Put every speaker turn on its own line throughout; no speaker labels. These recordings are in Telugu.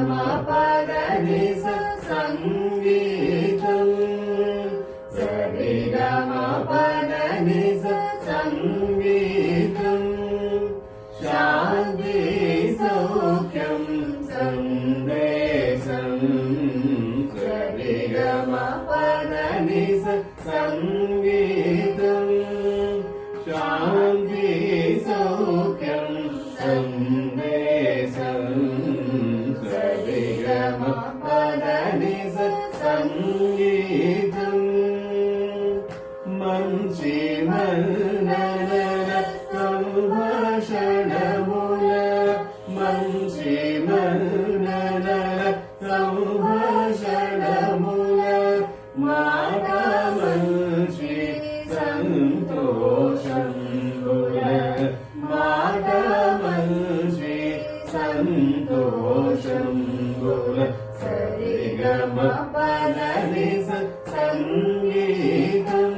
సరిగమపదని సంగీతం సరిగమపదని సంగీతం శాంతి సౌఖ్యం సందేశం సరిగమపదని సంగీతం శాంతి సౌఖ్యం సందేశం సరిగమపదని సంగీతం మంచి మన్నన సంభాషణముల మంచి మన్నన సంభాషణముల మాట మంచి సంతోషముల మాట మంచి సంతోషముల సరిగమపదని సంగీతం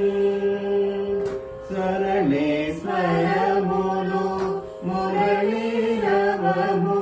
సరళి స్వరములు మురళీ రవము